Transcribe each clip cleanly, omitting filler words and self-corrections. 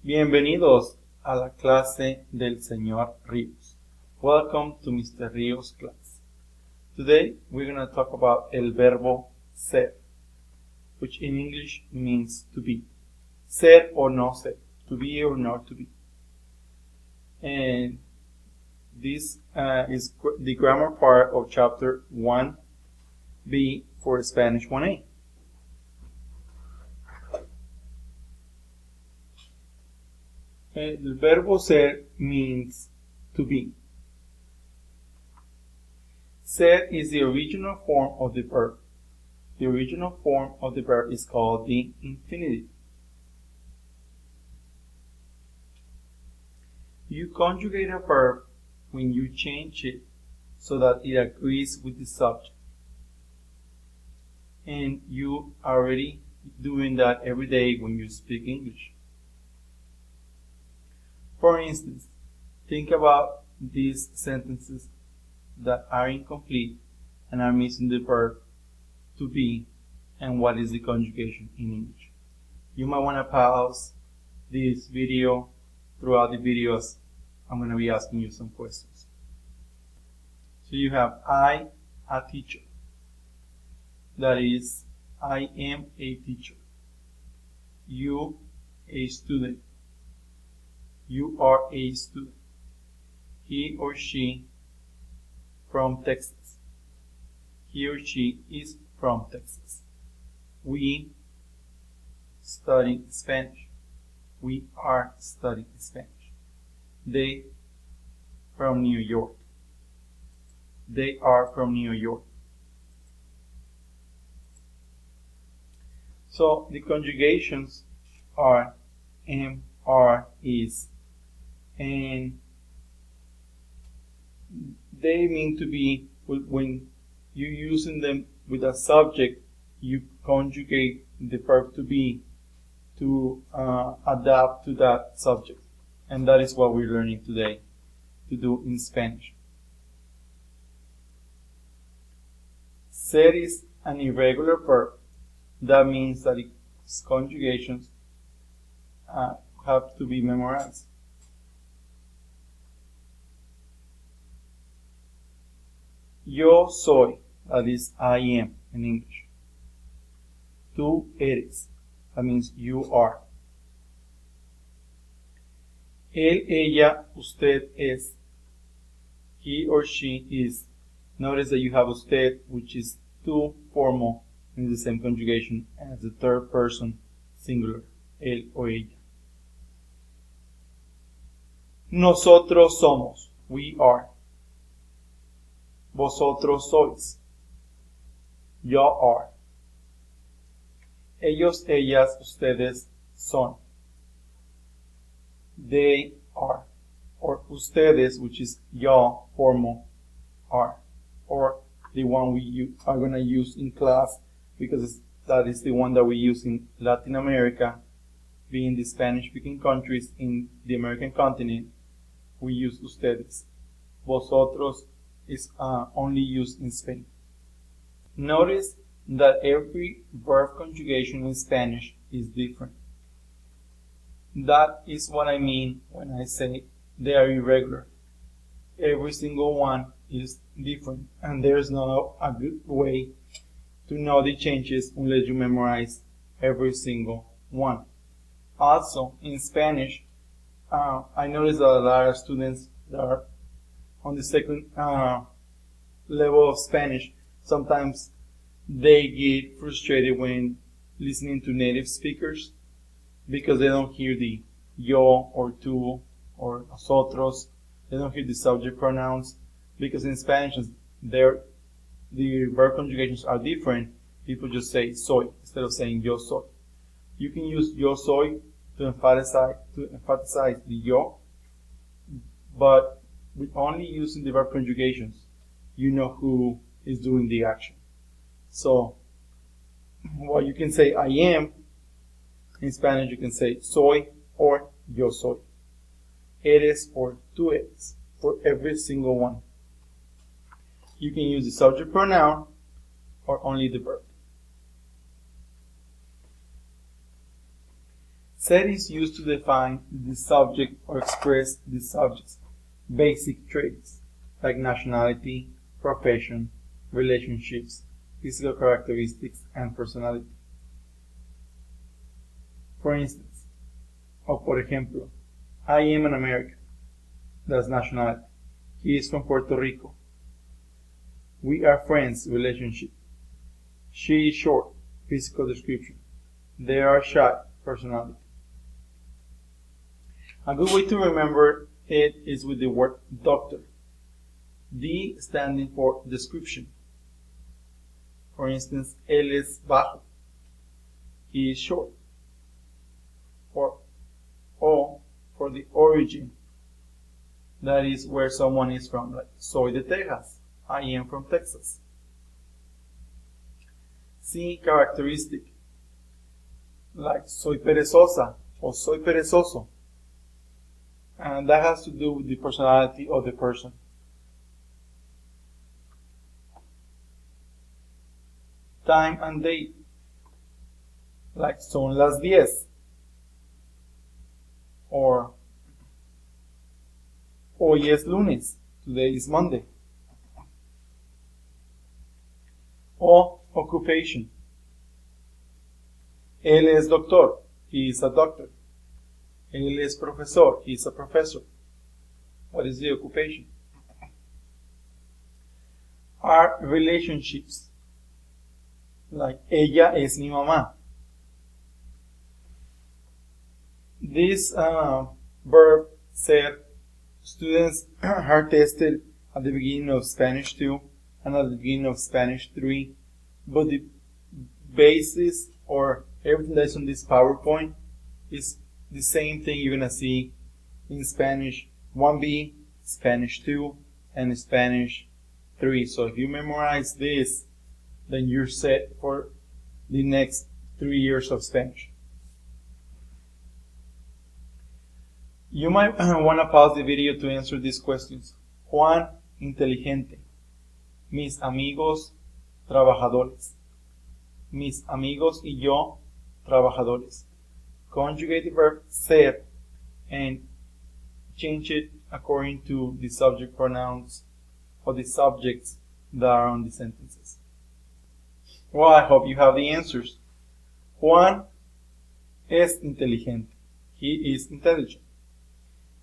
Bienvenidos a la clase del señor Ríos. Welcome to Mr. Ríos' class. Today we're going to talk about el verbo ser, which in English means to be. Ser or no ser, to be or not to be. And this is the grammar part of chapter 1B for Spanish 1A. El verbo ser means to be. Ser is the original form of the verb. The original form of the verb is called the infinitive. You conjugate a verb when you change it so that it agrees with the subject. And you are already doing that every day when you speak English. For instance, think about these sentences that are incomplete and are missing the verb to be and what is the conjugation in English. You might want to pause this video. Throughout the videos, I'm going to be asking you some questions. So you have I, a teacher. That is, I am a teacher. You, a student. You are a student. He or she from Texas. He or she is from Texas. We study Spanish. We are studying Spanish. They from New York. They are from New York. So the conjugations are am, are, is, and they mean to be when you're using them with a subject, you conjugate the verb to be to adapt to that subject. And that is what we're learning today to do in Spanish. Ser is an irregular verb. That means that its conjugations have to be memorized. Yo soy, that is I am in English. Tú eres, that means you are. Él, ella, usted es. He or she is. Notice that you have usted, which is tú formal in the same conjugation as the third person singular, él o ella. Nosotros somos, we are. Vosotros sois, yo are. Ellos, ellas, ustedes son. They are. Or ustedes, which is yo formal, are. Or the one we are going to use in class because that is the one that we use in Latin America, being the Spanish-speaking countries in the American continent, we use ustedes. Vosotros is only used in Spain. Notice that every verb conjugation in Spanish is different. That is what I mean when I say they are irregular. Every single one is different, and there's no a good way to know the changes unless you memorize every single one. Also, in Spanish, I noticed that a lot of students that are on the second level of Spanish, sometimes they get frustrated when listening to native speakers because they don't hear the yo or tú or nosotros. They don't hear the subject pronouns because in Spanish the verb conjugations are different. People just say soy instead of saying yo soy. You can use yo soy to emphasize the yo, but with only using the verb conjugations, you know who is doing the action. So, while you can say I am, in Spanish you can say soy or yo soy. Eres or tú eres for every single one. You can use the subject pronoun or only the verb. Ser is used to define the subject or express the subject's basic traits, like nationality, profession, relationships, physical characteristics, and personality. For instance, o por ejemplo, I am an American. That's nationality. He is from Puerto Rico. We are friends, relationship. She is short, physical description. They are shy, personality. A good way to remember it is with the word doctor. D standing for description. For instance, él es bajo. He is short. Or O for the origin. That is where someone is from. Like, soy de Texas. I am from Texas. C, characteristic. Like, soy perezosa or soy perezoso. And that has to do with the personality of the person. Time and date. Like, son las 10. Or, hoy es lunes. Today is Monday. O, occupation. Él es doctor. He is a doctor. Él es profesor. He is a professor. What is the occupation? Are relationships. Like, ella es mi mamá. This verb ser, students are tested at the beginning of Spanish 2 and at the beginning of Spanish 3, but the basis or everything that's on this PowerPoint is the same thing you're going to see in Spanish 1B, Spanish 2, and Spanish 3. So if you memorize this, then you're set for the next 3 years of Spanish. You might want to pause the video to answer these questions. Juan, inteligente. Mis amigos, trabajadores. Mis amigos y yo, trabajadores. Conjugate the verb ser and change it according to the subject pronouns or the subjects that are on the sentences. Well, I hope you have the answers. Juan es inteligente. He is intelligent.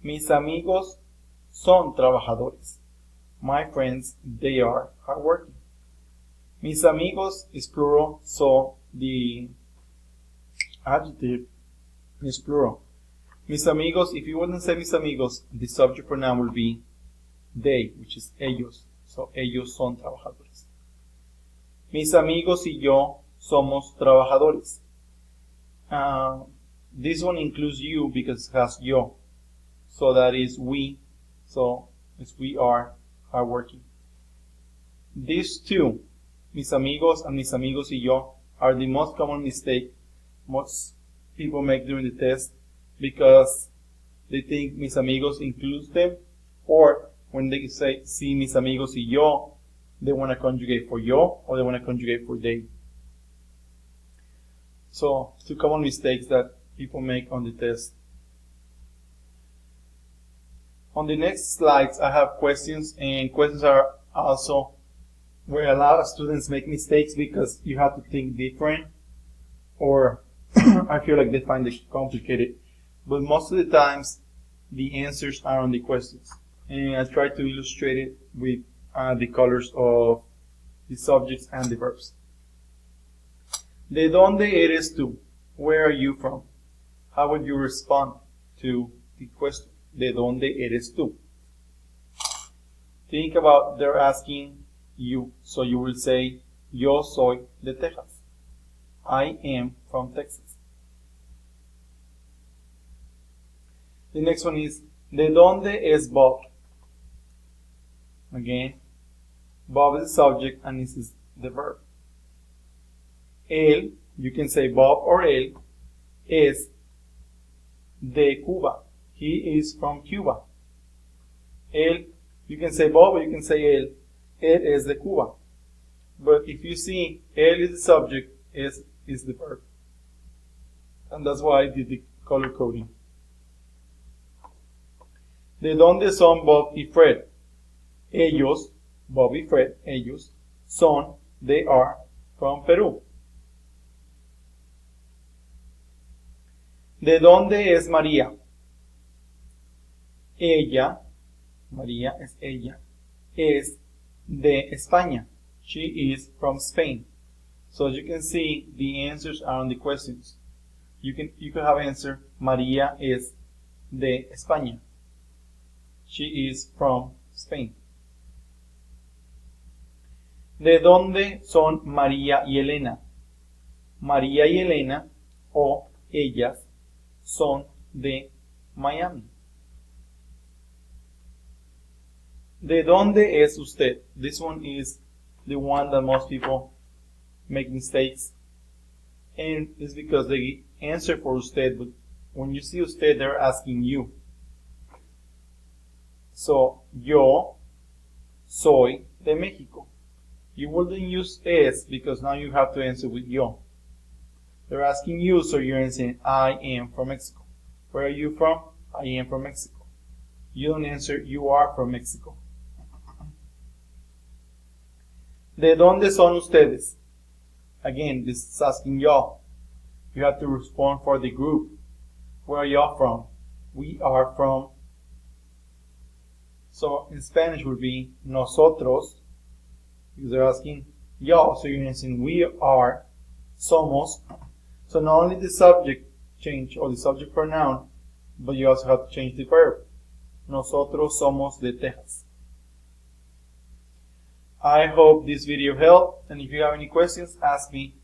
Mis amigos son trabajadores. My friends, they are hardworking. Mis amigos is plural, so the adjective is plural. Mis amigos, if you wouldn't say mis amigos, the subject pronoun will be they, which is ellos. So, ellos son trabajadores. Mis amigos y yo somos trabajadores. This one includes you because it has yo. So that is we. So it's we are hardworking. These two, mis amigos and mis amigos y yo, are the most common mistake most people make during the test because they think mis amigos includes them, or when they say sí mis amigos y yo, they want to conjugate for yo or they want to conjugate for they. So, two common mistakes that people make on the test. On the next slides, I have questions, and questions are also where a lot of students make mistakes because you have to think different, or I feel like they find it complicated. But most of the times, the answers are on the questions. And I try to illustrate it with the colors of the subjects and the verbs. ¿De dónde eres tú? Where are you from? How would you respond to the question? ¿De dónde eres tú? Think about they're asking you. So you will say, yo soy de Texas. I am from Texas. The next one is, ¿de dónde es Bob? Again, Bob is the subject and this is the verb. Él, you can say Bob or él, es de Cuba. He is from Cuba. Él, you can say Bob or you can say él. Él es de Cuba. But if you see él is the subject, es the verb. And that's why I did the color coding. ¿De dónde son Bob y Fred? Ellos, Bob y Fred, ellos son, they are, from Perú. ¿De dónde es María? Ella, María es ella, es de España. She is from Spain. So as you can see, the answers are on the questions. You could have answered, María es de España. She is from Spain. ¿De dónde son María y Elena? María y Elena, o ellas, son de Miami. ¿De dónde es usted? This one is the one that most people make mistakes. And it's because they answer for usted, but when you see usted, they're asking you. So, yo soy de México. You wouldn't use es because now you have to answer with yo. They're asking you, so you're answering, I am from Mexico. Where are you from? I am from Mexico. You don't answer, you are from Mexico. ¿De dónde son ustedes? Again, this is asking y'all. You have to respond for the group. Where are y'all from? We are from. So in Spanish would be nosotros, because they're asking y'all, so you're answering we are, somos. So not only the subject change, or the subject pronoun, but you also have to change the verb. Nosotros somos de Texas. I hope this video helped, and if you have any questions, ask me